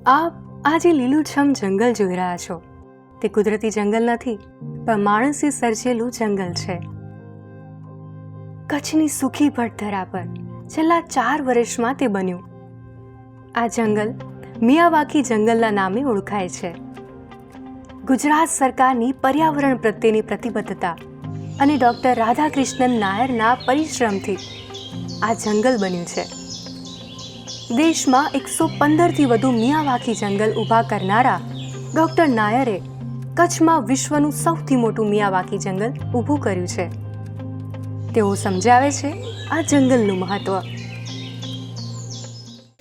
આપ આ જે લીલુંછમ જંગલ જોઈ રહ્યા છો તે કુદરતી જંગલ નથી, પણ માણસે સર્જેલું જંગલ છે. કચ્છની સૂકી ભટધરા પર છેલ્લા 4 વર્ષમાં તે બન્યું. આ જંગલ મિયાવાકી જંગલના નામે ઓળખાય છે. ગુજરાત સરકારની પર્યાવરણ પ્રત્યેની પ્રતિબદ્ધતા અને ડૉક્ટર રાધાકૃષ્ણન નાયરના પરિશ્રમથી આ જંગલ બન્યું છે. દેશમાં 115થી વધુ મિયાવાકી જંગલ ઊભા કરનારા ડૉક્ટર નાયરે કચ્છમાં વિશ્વનું સૌથી મોટું મિયાવાકી જંગલ ઊભું કર્યું છે. તેઓ સમજાવે છે આ જંગલનું મહત્વ.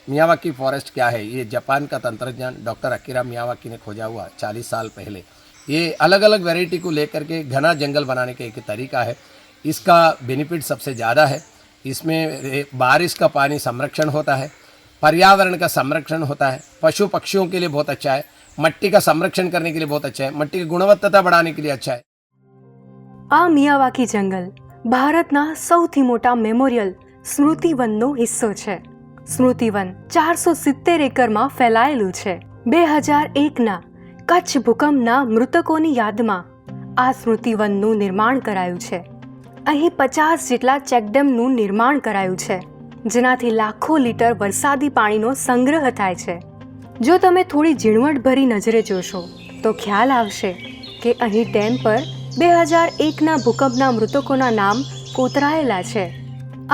मियावाकी फॉरेस्ट क्या है? ये जापान का तंत्रज्ञान डॉक्टर अकीरा मियावाकी ने खोजा हुआ 40 साल पहले. ये अलग अलग वैरायटी को लेकर के घना जंगल बनाने का एक तरीका है. इसका बेनिफिट सबसे ज़्यादा है. इसमें बारिश का पानी संरक्षण होता है, पर्यावरण का संरक्षण होता है, पशु पक्षियों के लिए बहुत अच्छा है, मिट्टी का संरक्षण करने के लिए बहुत अच्छा है, मिट्टी की गुणवत्ता बढ़ाने के लिए अच्छा है. આ મિયાવાકી જંગલ ભારતના સૌથી મોટા મેમોરિયલ સ્મૃતિવનનો હિસ્સો છે. સ્મૃતિવન 470 એકરમાં ફેલાયેલું છે. 2001ના કચ્છ ભૂકંપના મૃતકોની યાદમાં આ સ્મૃતિવનનું નિર્માણ કરાયું છે. અહીં 50 જેટલા ચેકડેમનું નિર્માણ કરાયું છે, જેનાથી લાખો લીટર વરસાદી પાણીનો સંગ્રહ થાય છે. જો તમે થોડી ઝીણવટભરી નજરે જોશો તો ખ્યાલ આવશે કે અહીં ડેમ પર 2001ના ભૂકંપના મૃતકોના નામ કોતરાયેલા છે.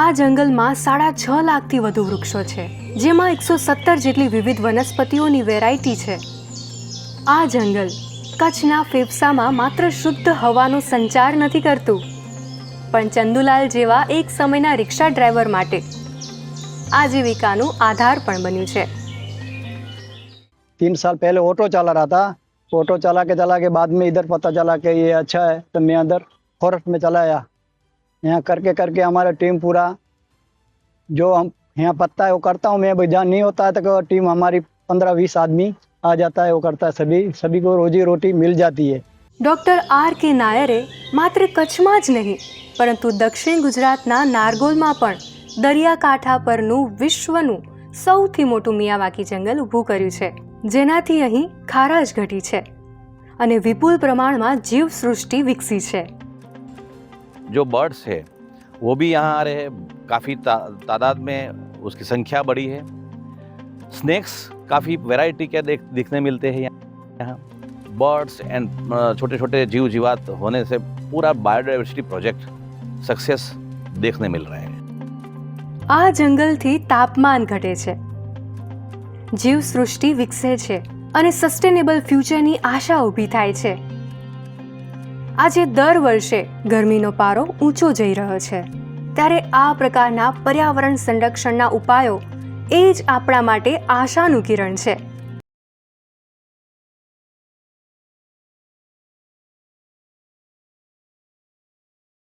આ જંગલમાં 6.5 લાખથી વધુ વૃક્ષો છે, જેમાં 117 જેટલી વિવિધ વનસ્પતિઓની વેરાયટી છે. આ જંગલ કચ્છના ફેફસામાં માત્ર શુદ્ધ હવાનો સંચાર નથી કરતું, પણ ચંદુલાલ જેવા એક સમયના રિક્ષા ડ્રાઈવર માટે આજીવિકાનું આધાર પણ બન્યું છે. 3 साल पहले ऑटो चला रहा था. ऑटो चला के बाद में इधर पता चला कि ये अच्छा है, तो मैं अंदर फॉरेस्ट में चला आया. यहाँ करके हमारा टीम पूरा जो हम यहाँ पत्ता है वो करता हूँ मैं. जहाँ नहीं होता है तो टीम हमारी 15-20 आदमी आ जाता है, वो करता है. सभी को रोजी रोटी मिल जाती है. Doctor R.K. નાયરે માત્ર કચ્છમાં જ નહીં, પરંતુ દક્ષિણ ગુજરાતના નારગોલમાં પણ દરિયાકાંઠા પરનું વિશ્વનું સૌથી મોટું મિયાવાકી જંગલ ઊભું કર્યું છે, જેનાથી અહીં ખારાશ ઘટી છે અને વિપુલ પ્રમાણમાં જીવસૃષ્ટિ વિકસી છે. जो बर्ड्स है वो भी यहाँ आ रहे हैं, काफ़ी तादाद में उसकी संख्या बढ़ी है. स्नैक्स काफ़ी वैरायटी के दिखने मिलते हैं यहाँ. बर्ड्स एंड छोटे छोटे जीव जीवात होने से पूरा बायोडाइवर्सिटी प्रोजेक्ट सक्सेस देखने मिल रहे हैं. આ જંગલથી તાપમાન ઘટે છે, જીવસૃષ્ટિ વિકસે છે અને સસ્ટેનેબલ ફ્યુચરની આશા ઊભી થાય છે. આજે દર વર્ષે ગરમીનો પારો ઊંચો જઈ રહ્યો છે, ત્યારે આ પ્રકારના પર્યાવરણ સંરક્ષણના ઉપાયો એ જ આપણા માટે આશાનું કિરણ છે.